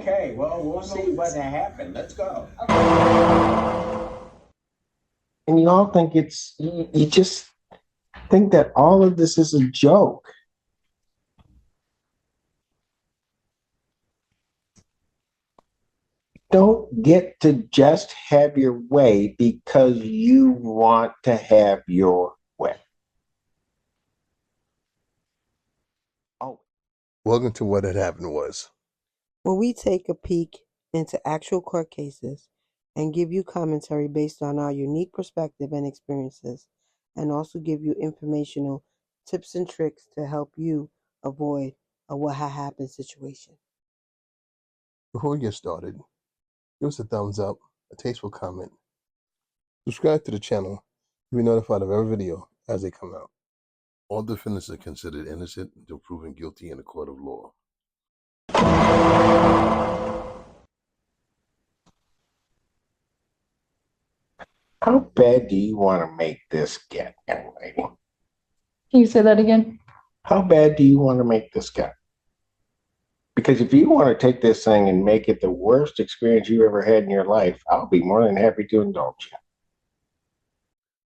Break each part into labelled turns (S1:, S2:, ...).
S1: Okay, well, we'll see what happened. Let's go. And you all think you just think that all of this is a joke. Don't get to just have your way because you want to have your way. Oh.
S2: Welcome to What Had Happened Was,
S3: where we take a peek into actual court cases and give you commentary based on our unique perspective and experiences, and also give you informational tips and tricks to help you avoid a what had happened situation.
S2: Before we get started, give us a thumbs up, a tasteful comment, subscribe to the channel to be notified of every video as they come out. All defendants are considered innocent until proven guilty in a court of law.
S1: How bad do you want to make this get, young lady?
S4: Can you say that again?
S1: How bad do you want to make this get? Because if you want to take this thing and make it the worst experience you ever had in your life, I'll be more than happy to indulge you.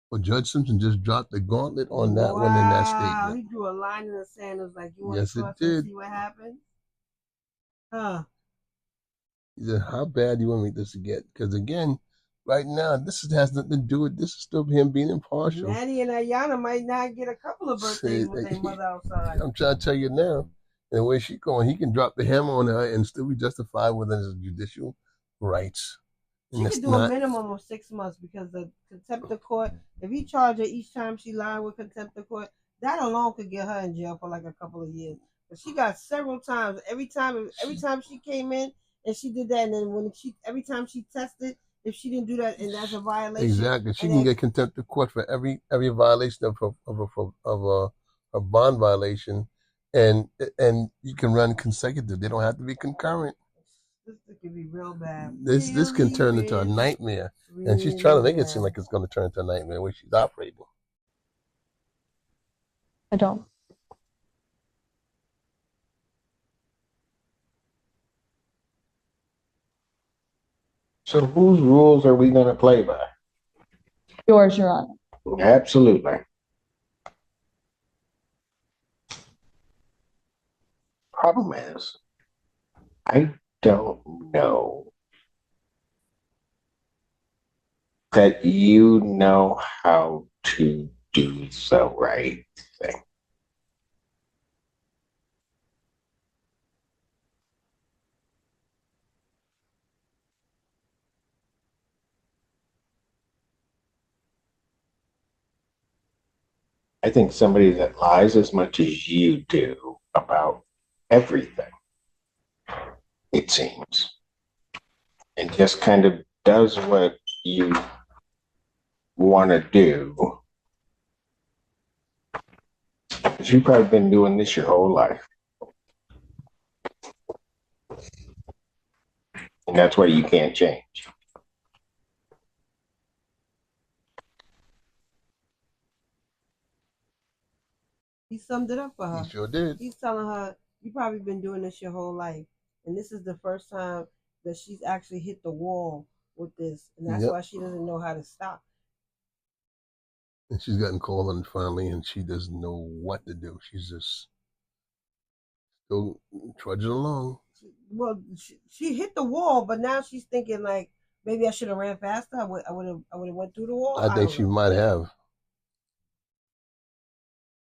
S2: Well, Judge Simpson just dropped the gauntlet on that one in that statement.
S3: He drew a line in the sand. It was like, you want
S2: Yes,
S3: to
S2: it
S3: trust
S2: did.
S3: and see what happens? Huh.
S2: He said, how bad do you want me this to get? Because again, right now, has nothing to do with this. Is still him being impartial.
S3: Maddie and Ayana might not get a couple of birthdays with their mother outside.
S2: I'm trying to tell you now, and the way she's going, he can drop the hammer on her and still be justified within his judicial rights.
S3: She could do a minimum of 6 months because the contempt of court, if he charged her each time she lied with contempt of court, that alone could get her in jail for like a couple of years. But she got several times. Every time she came in and she did that, and then every time she tested, if she didn't do that, and that's a violation.
S2: Exactly, she can get contempt of court for every violation of a bond violation, and you can run consecutive. They don't have to be concurrent.
S3: This could be real bad.
S2: This can turn into a nightmare, and she's trying to make it seem like it's going to turn into a nightmare where she's operating.
S4: I don't.
S1: So whose rules are we going to play by?
S4: Yours, Your Honor.
S1: Absolutely. Problem is, I don't know that you know how to do the right thing. I think somebody that lies as much as you do about everything, it seems, and just kind of does what you want to do. Because you've probably been doing this your whole life. And that's why you can't change.
S3: He summed it up for her.
S2: He sure did.
S3: He's telling her, you probably been doing this your whole life. And this is the first time that she's actually hit the wall with this. And that's why she doesn't know how to stop.
S2: And she's gotten called on finally, and she doesn't know what to do. She's just still trudging along.
S3: Well, she hit the wall, but now she's thinking like, maybe I should have ran faster. I would have went through the wall.
S2: I think she might have.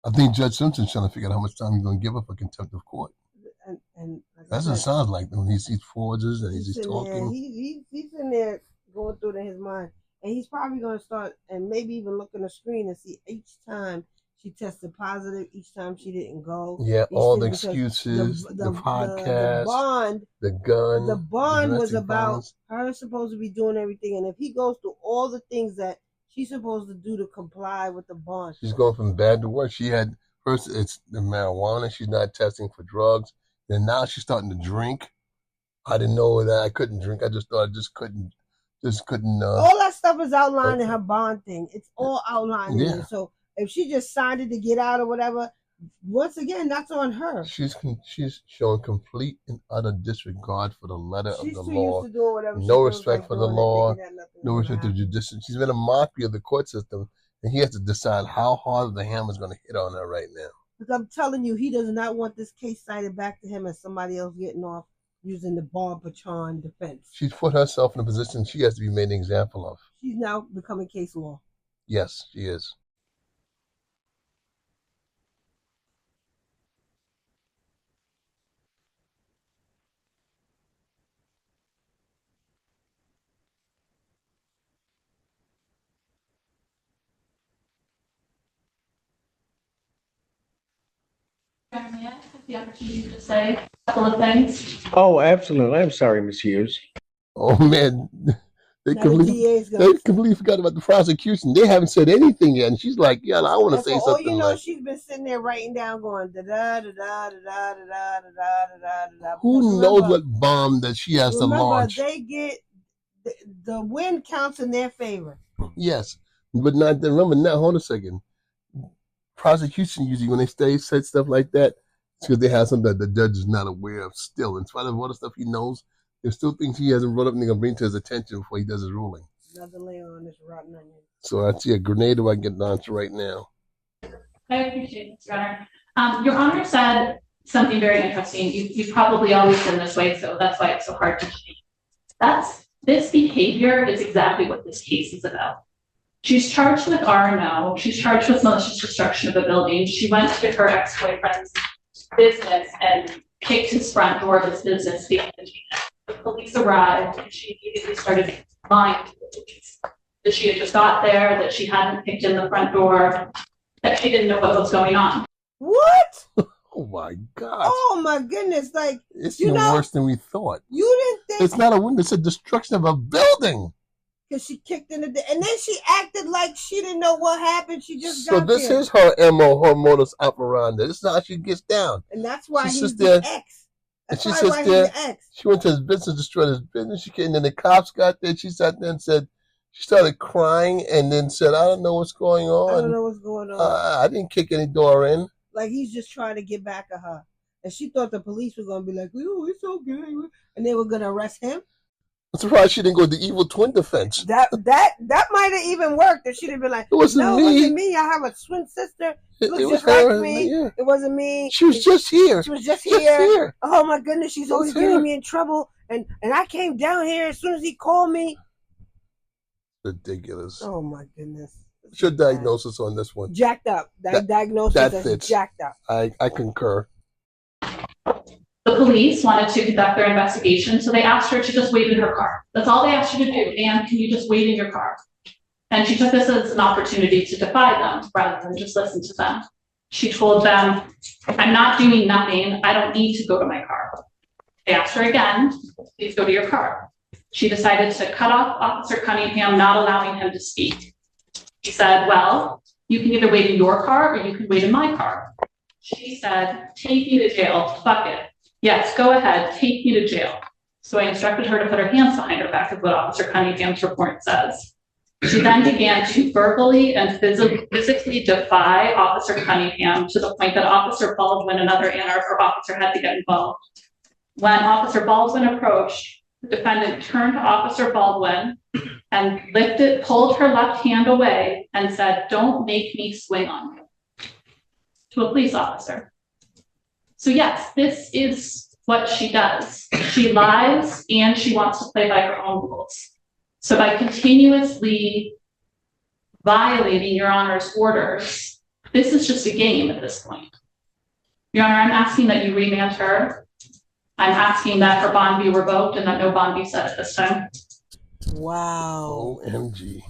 S2: I think Judge Simpson's trying to figure out how much time he's going to give her for contempt of court.
S3: And like
S2: that's what it sounds like when he sees forges and he's talking.
S3: He's in there going through it in his mind. And he's probably going to start and maybe even look on the screen and see each time she tested positive, each time she didn't go.
S2: Yeah, all the excuses, the podcast,
S3: the bond,
S2: the gun.
S3: The bond was about her supposed to be doing everything. And if he goes through all the things that she's supposed to do to comply with the bond.
S2: She's going from bad to worse. She had, first it's the marijuana. She's not testing for drugs. Then now she's starting to drink. I didn't know that I couldn't drink. I just thought I just couldn't.
S3: All that stuff is outlined in her bond thing. It's all outlined in there. So if she just signed it to get out or whatever, once again, that's on her.
S2: She's showing complete and utter disregard for the letter of
S3: She's
S2: the
S3: too
S2: law.
S3: used to doing whatever
S2: No
S3: she
S2: respect
S3: feels like
S2: for the
S3: doing,
S2: law.
S3: thinking that nothing's
S2: No
S3: gonna
S2: respect to
S3: happen.
S2: judicial. She's been a mockery of the court system, and he has to decide how hard the hammer's going to hit on her right now.
S3: Because I'm telling you, he does not want this case cited back to him as somebody else getting off using the Bob Patron defense.
S2: She's put herself in a position she has to be made an example of.
S3: She's now becoming case law.
S2: Yes, she is.
S4: May I have the opportunity to say a couple of things?
S1: Oh, absolutely. I'm sorry, Miss Hughes.
S2: Oh man, they
S3: Now the DA's gonna
S2: completely forgot about the prosecution. They haven't said anything yet, and she's like, "Yeah, I want to
S3: and
S2: say
S3: for all
S2: something."
S3: you know,
S2: Like,
S3: she's been sitting there writing down, going da da da da da da da da da da da.
S2: who knows what bomb that she has to launch?
S3: They get the win counts in their favor.
S2: Yes, but not. Remember now. Hold a second. Prosecution usually when they said stuff like that, it's because they have something that the judge is not aware of. Still, in spite of all the stuff he knows, there's still things he hasn't brought up and they're gonna bring to his attention before he does his ruling.
S3: Another layer on this rotten onion.
S2: So I see a grenade if I can get launched right now.
S4: I appreciate it, Your Honor. Your Honor said something very interesting. You've probably always been this way, so that's why it's so hard to change. This behavior is exactly what this case is about. She's charged with R&O. She's charged with malicious destruction of a building. She went to her ex-boyfriend's business and kicked his front door of his business. The police arrived and she immediately started lying to the police. That she had just got there, that she hadn't kicked in the front door, that she didn't know what was going on.
S3: What?
S2: Oh my God!
S3: Oh my goodness! Like
S2: it's even worse than we thought.
S3: You didn't think
S2: it's not a window; it's a destruction of a building.
S3: Because she kicked in and then she acted like she didn't know what happened. She just got
S2: there. So this
S3: there.
S2: is her MO, her modus operandi. This is how she gets down.
S3: And that's why he's
S2: the
S3: ex.
S2: That's and she sits there. She went to his business, destroyed his business. And then the cops got there. She sat there and said, she started crying and then said, "I don't know what's going on.
S3: I don't know what's going on.
S2: I didn't kick any door in."
S3: Like he's just trying to get back at her. And she thought the police were going to be like, "Oh, it's okay," and they were going to arrest him.
S2: I'm surprised she didn't go the evil twin defense.
S3: That might have even worked if she'd have been like, "It wasn't me. I have a twin sister. It looks just like me. Yeah. It wasn't me.
S2: She was just here.
S3: She was just here. Oh my goodness, she's always getting me in trouble. And I came down here as soon as he called me."
S2: Ridiculous.
S3: Oh my goodness.
S2: What's your diagnosis on this one?
S3: Jacked up. That diagnosis is jacked up.
S2: I concur.
S4: The police wanted to conduct their investigation, so they asked her to just wait in her car. That's all they asked her to do. "And can you just wait in your car?" And she took this as an opportunity to defy them rather than just listen to them. She told them, "I'm not doing nothing. I don't need to go to my car." They asked her again, "Please go to your car." She decided to cut off Officer Cunningham, not allowing him to speak. He said, "Well, you can either wait in your car or you can wait in my car." She said, "Take me to jail. Fuck it. Yes, go ahead. Take me to jail." So I instructed her to put her hands behind her back, is what Officer Cunningham's report says. She then began to verbally and physically defy Officer Cunningham to the point that Officer Baldwin, another Ann Arbor officer, had to get involved. When Officer Baldwin approached, the defendant turned to Officer Baldwin and pulled her left hand away and said, "Don't make me swing on you," to a police officer. So yes, this is what she does. She lies and she wants to play by her own rules. So by continuously violating Your Honor's orders, this is just a game at this point. Your Honor, I'm asking that you remand her. I'm asking that her bond be revoked and that no bond be set at this time.
S3: Wow.
S2: OMG.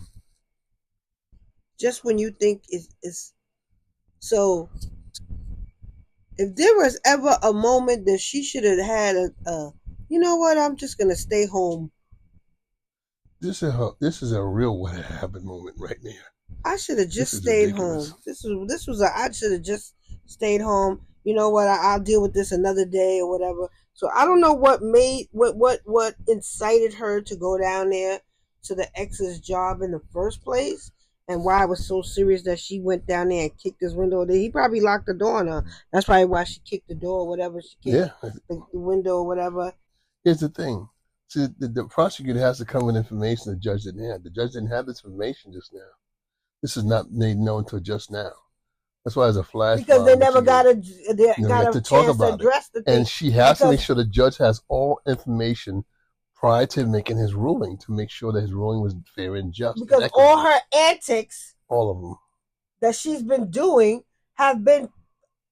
S3: Just when you think it's so, if there was ever a moment that she should have had you know what, I'm just going to stay home.
S2: This is a real what happened moment right there.
S3: I should have just stayed home. I should have just stayed home. You know what? I'll deal with this another day or whatever. So I don't know what incited her to go down there to the ex's job in the first place. and why it was so serious that she went down there and kicked his window. He probably locked the door on her. That's probably why she kicked the door or whatever. She kicked the window or whatever.
S2: Here's the thing. See, the prosecutor has to come with information the judge didn't have. The judge didn't have this information just now. This is not made known until just now. That's why it's a flash.
S3: Because they never got a
S2: chance to address the thing. And she has to make sure the judge has all information prior to making his ruling to make sure that his ruling was fair and just.
S3: Because all her antics,
S2: all of them,
S3: that she's been doing have been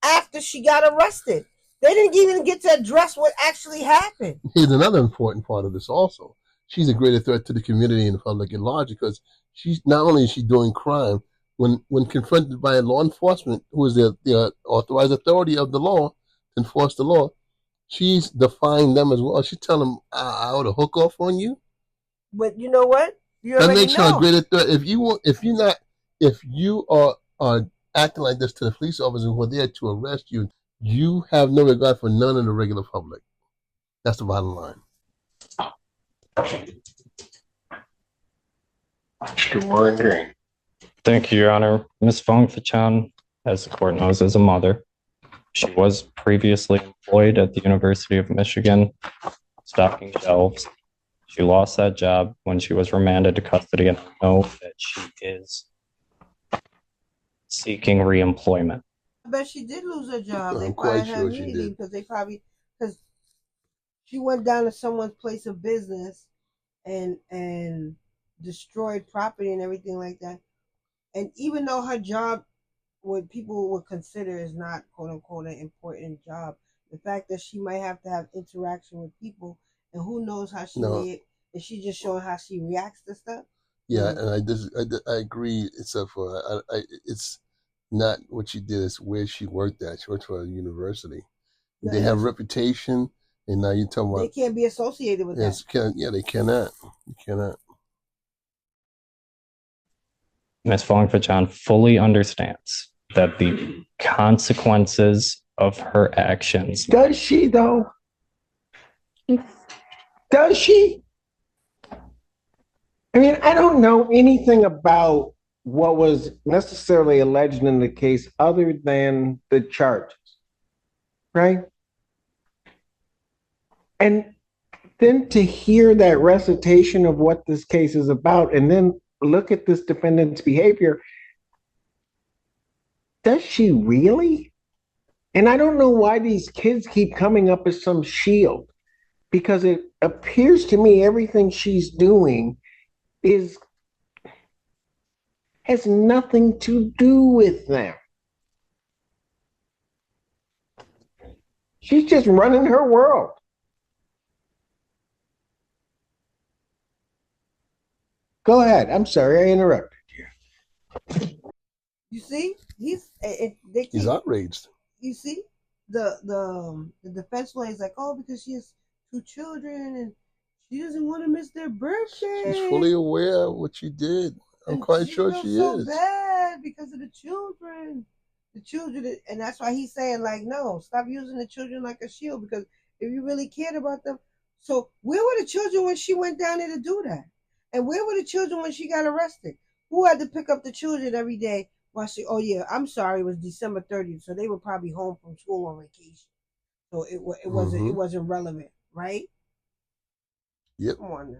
S3: after she got arrested. They didn't even get to address what actually happened.
S2: Here's another important part of this also. She's a greater threat to the community and the public at large because she's not only is she doing crime, when confronted by law enforcement, who is the authorized authority of the law to enforce the law, she's defying them as well. She's telling them, I ought to hook off on you.
S3: But you know what?
S2: That makes her a greater threat. If you are acting like this to the police officers who are there to arrest you, you have no regard for none of the regular public. That's the bottom line.
S1: Mr. Warren Green.
S5: Thank you, Your Honor. Ms. Fong Fachan, as the court knows, is a mother. She was previously employed at the University of Michigan, stocking shelves. She lost that job when she was remanded to custody, and I know that she is seeking reemployment.
S3: I bet she did lose her job. They probably had a meeting because she went down to someone's place of business and destroyed property and everything like that. And even though her job, what people would consider is not quote unquote an important job, the fact that she might have to have interaction with people, and who knows how she is she just showing how she reacts to stuff?
S2: Yeah, and I agree. Except for it's not what she did; it's where she worked at. She worked for a university. No, they have reputation, and now you're talking about
S3: they can't be associated with that.
S2: They cannot. You cannot.
S5: Ms. Fong Fachan fully understands that the consequences of her actions.
S1: Does she, though? Does she? I mean, I don't know anything about what was necessarily alleged in the case other than the charges, right? And then to hear that recitation of what this case is about and then look at this defendant's behavior, does she really? And I don't know why these kids keep coming up as some shield, because it appears to me everything she's doing has nothing to do with them. She's just running her world. Go ahead. I'm sorry I interrupted you.
S3: You see, he's
S2: outraged.
S3: You see, the defense lawyer is like, oh, because she has 2 children and she doesn't want to miss their birthday.
S2: She's fully aware of what she did. I'm quite sure she
S3: so
S2: is.
S3: Bad because of the children. And that's why he's saying, like, no, stop using the children like a shield, because if you really cared about them. So where were the children when she went down there to do that? And where were the children when she got arrested? Who had to pick up the children every day while she, oh yeah, I'm sorry, it was December 30th, so they were probably home from school on vacation. So it wasn't relevant, right?
S2: Yep.
S3: Come on now.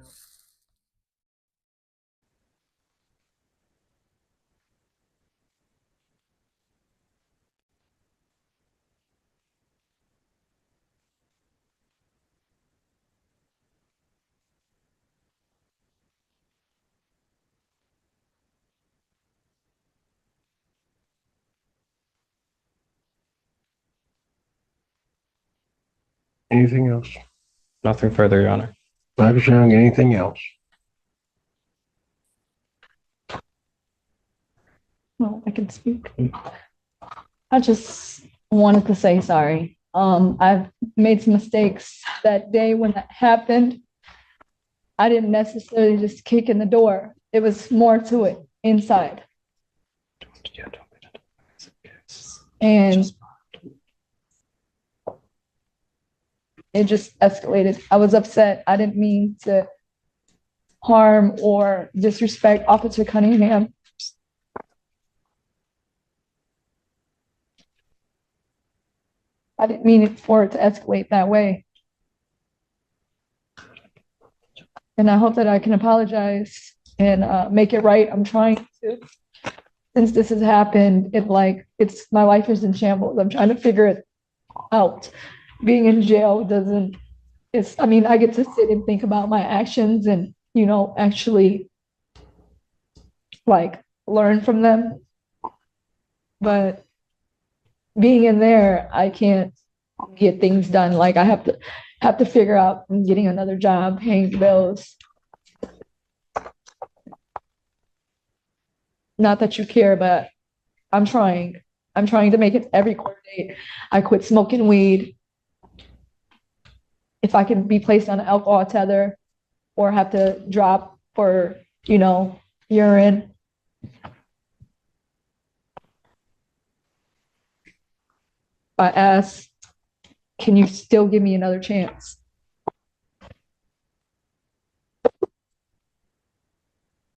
S1: Anything else?
S5: Nothing further, Your Honor.
S1: Dr. Young, anything else?
S6: Well, I can speak. I just wanted to say sorry. I've made some mistakes that day when that happened. I didn't necessarily just kick in the door. It was more to it inside. And it just escalated. I was upset. I didn't mean to harm or disrespect Officer Cunningham. I didn't mean it for it to escalate that way. And I hope that I can apologize and make it right. I'm trying to. Since this has happened, my life is in shambles. I'm trying to figure it out. Being in jail I get to sit and think about my actions and, actually learn from them. But being in there, I can't get things done. Like I have to figure out getting another job, paying bills. Not that you care, but I'm trying. I'm trying to make it every court date. I quit smoking weed. If I can be placed on an alcohol tether or have to drop for, urine. I ask, can you still give me another chance?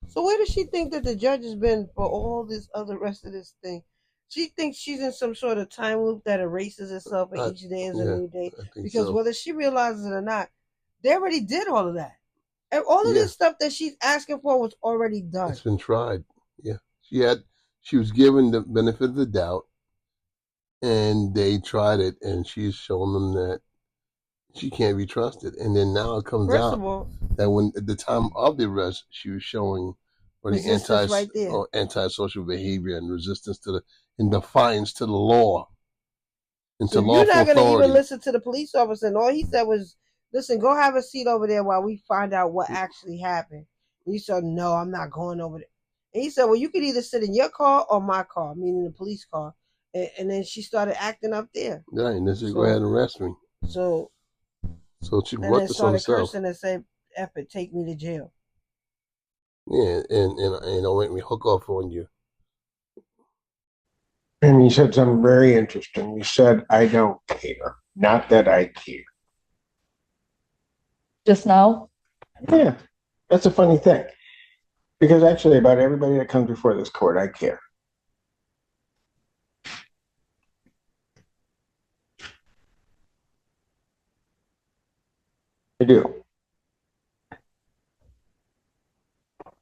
S3: So where does she think that the judge has been for all this other rest of this thing? She thinks she's in some sort of time loop that erases itself and each day is a new day. Because whether she realizes it or not, they already did all of that. And all of this stuff that she's asking for was already done.
S2: It's been tried. Yeah. She was given the benefit of the doubt, and they tried it, and she's shown them that she can't be trusted. And then now it comes out that when at the time of the arrest, she was showing the antisocial behavior and resistance in defiance to the law and to lawful authority.
S3: You're not going to even listen to the police officer, and all he said was, "Listen, go have a seat over there while we find out what actually happened." And you said, "No, I'm not going over there." And he said, "Well, you could either sit in your car or my car," meaning the police car. And then she started acting up there.
S2: Right, and they said, "Go ahead and arrest me."
S3: So
S2: she brought this on herself. And then started
S3: cursing and said, "F it, take me to jail."
S2: Yeah, and I'll make me hook off on you.
S1: And you said something very interesting. You said, "I don't care." Not that I care.
S6: Just now?
S1: Yeah, that's a funny thing. Because actually, about everybody that comes before this court, I care. I do.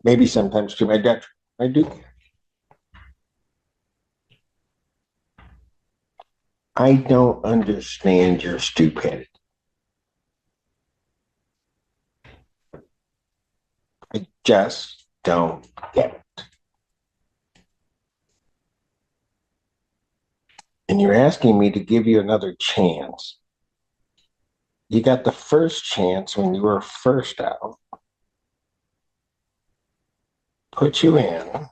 S1: Maybe sometimes to my detriment. I do care. I don't understand your stupidity. I just don't get it. And you're asking me to give you another chance. You got the first chance when you were first out. Put you in.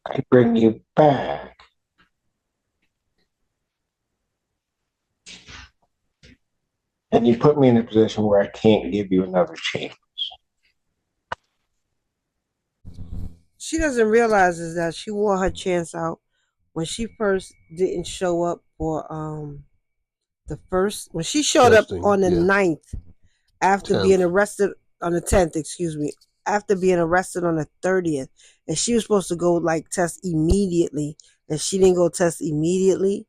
S1: I bring you back. And you put me in a position where I can't give you another chance.
S3: She doesn't realize is that she wore her chance out when she first didn't show up for when she showed up on the 9th after being arrested on the 10th, after being arrested on the 30th, and she was supposed to go test immediately, and she didn't go test immediately.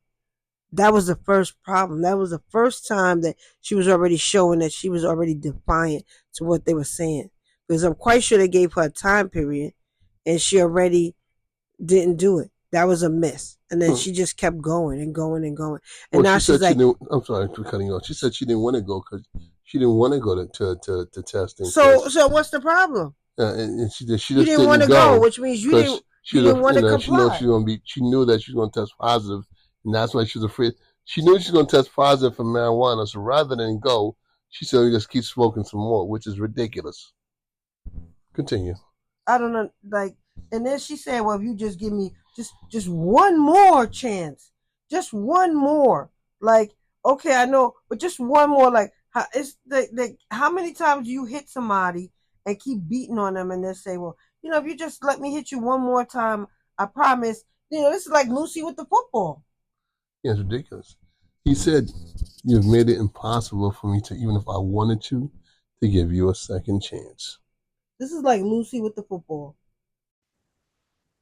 S3: That was the first problem. That was the first time that she was already showing that she was already defiant to what they were saying. Because I'm quite sure they gave her a time period and she already didn't do it. That was a miss. And then she just kept going and going and going. And now she's like,
S2: I'm sorry for cutting you off. She said she didn't want to go because she didn't want to go to testing.
S3: So what's the problem?
S2: And she just
S3: you didn't want to go, which means you didn't want to comply.
S2: She knew that she was going to test positive, and that's why she was afraid. She knew she was going to test positive for marijuana, so rather than go, she said, "We just keep smoking some more," which is ridiculous. Continue.
S3: I don't know, and then she said, "Well, if you just give me just one more chance, just one more, okay, I know, but just one more, how many times do you hit somebody and keep beating on them and then say, well, if you just let me hit you one more time, I promise." This is like Lucy with the football.
S2: Yeah, it's ridiculous. He said, "You've made it impossible for me to, even if I wanted to give you a second chance."
S3: This is like Lucy with the football.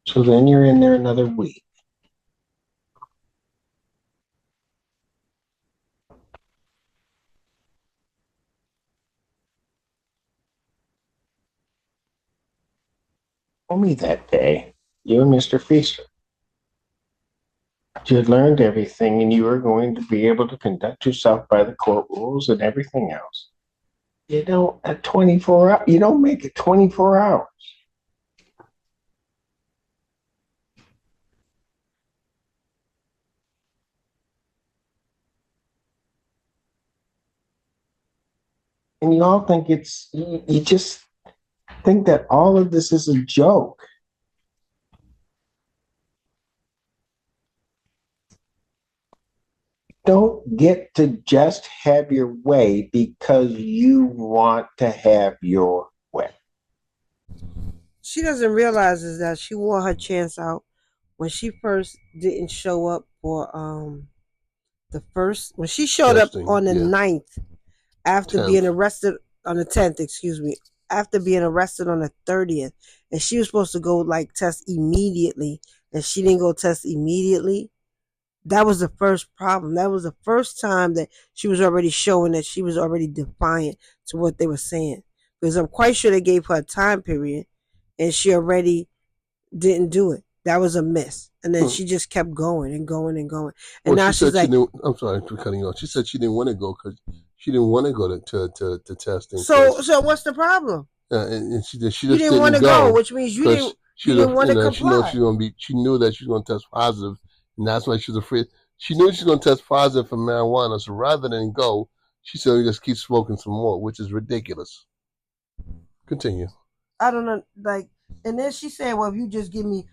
S1: So then you're in there another week. told me that day, you and Mr. Feaster, you had learned everything and you were going to be able to conduct yourself by the court rules and everything else. You don't, at 24 hours, you don't make it 24 hours. And you all think you just think that all of this is a joke. Don't get to just have your way because you want to have your way.
S3: She doesn't realize is that she wore her chance out when she first didn't show up for the first, when she showed up
S2: Testing,
S3: on the
S2: yeah.
S3: 9th after
S2: 10th.
S3: being arrested on the 10th, excuse me, after being arrested on the 30th, and she was supposed to go like test immediately, and she didn't go test immediately. That was the first problem. That was the first time that she was already showing that she was already defiant to what they were saying, because I'm quite sure they gave her a time period and she already didn't do it. That was a miss. And then she just kept going and going and going. And
S2: Well,
S3: now
S2: she said
S3: she's like,
S2: she didn't, I'm sorry for cutting you off. She said she didn't want to go because she didn't want to go to testing.
S3: so what's the problem?
S2: And she just
S3: You didn't want to go, which means you didn't want to
S2: She knew
S3: comply.
S2: she knew that she was going to test positive, and that's why she was afraid. She knew she was going to test positive for marijuana, so rather than go, she said, "We just keep smoking some more," which is ridiculous. Continue.
S3: I don't know, like, and then she said, "Well, if you just give me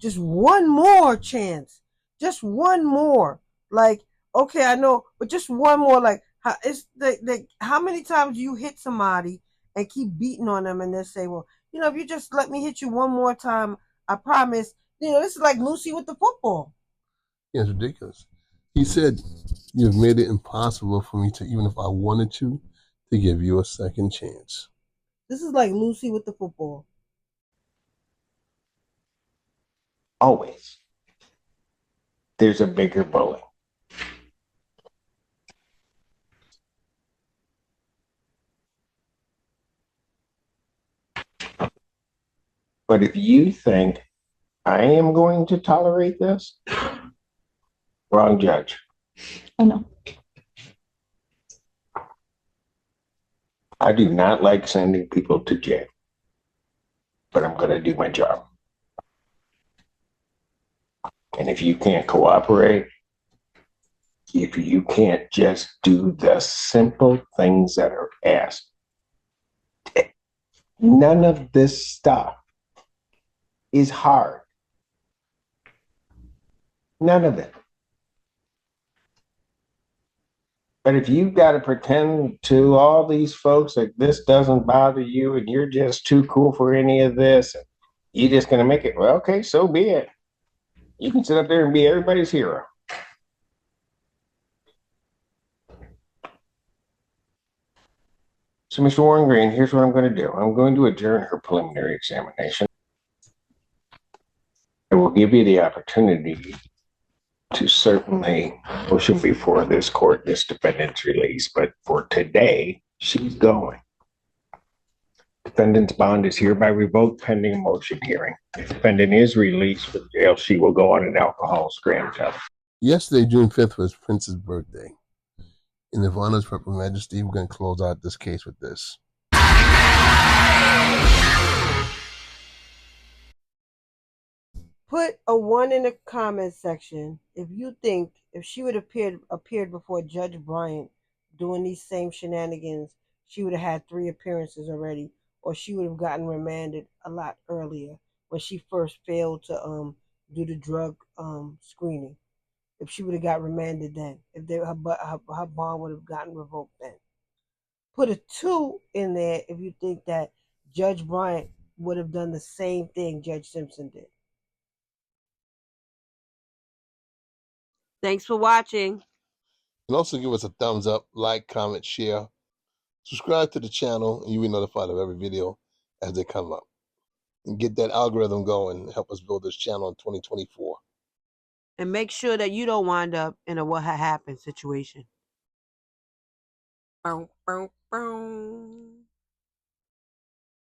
S3: just one more chance, just one more, like, okay, I know, but just one more, like, how it's like how many times do you hit somebody and keep beating on them, and they say, well, if you just let me hit you one more time, I promise." This is like Lucy with the football.
S2: Yeah, it's ridiculous. He said, "You've made it impossible for me to, even if I wanted to give you a second chance."
S3: This is like Lucy with the football.
S1: Always. There's a bigger bully. But if you think I am going to tolerate this, wrong judge.
S6: I know.
S1: I do not like sending people to jail, but I'm going to do my job. And if you can't cooperate, if you can't just do the simple things that are asked, none of this stuff is hard. None of it. But if you've got to pretend to all these folks that this doesn't bother you and you're just too cool for any of this, and you're just going to make it, well, okay, so be it. You can sit up there and be everybody's hero. So, Mr. Warren Green, here's what I'm going to do. I'm going to adjourn her preliminary examination. I will give you the opportunity to certainly motion before this court this defendant's release, but for today, she's going. Defendant's bond is hereby revoked pending a motion hearing. If defendant is released from jail, she will go on an alcohol scram test.
S2: Yesterday, June 5th, was Prince's birthday. In the Honor's Purple Majesty, we're going to close out this case with this.
S3: Put a 1 in the comment section if you think if she would have appeared before Judge Bryant doing these same shenanigans, she would have had 3 appearances already, or she would have gotten remanded a lot earlier when she first failed to do the drug screening. If she would have got remanded then, if her bond would have gotten revoked then. Put a 2 in there if you think that Judge Bryant would have done the same thing Judge Simpson did. Thanks for watching.
S2: And also give us a thumbs up, like, comment, share. Subscribe to the channel, and you'll be notified of every video as they come up. And get that algorithm going and help us build this channel in 2024.
S3: And make sure that you don't wind up in a what had happened situation. Bow, bow, bow.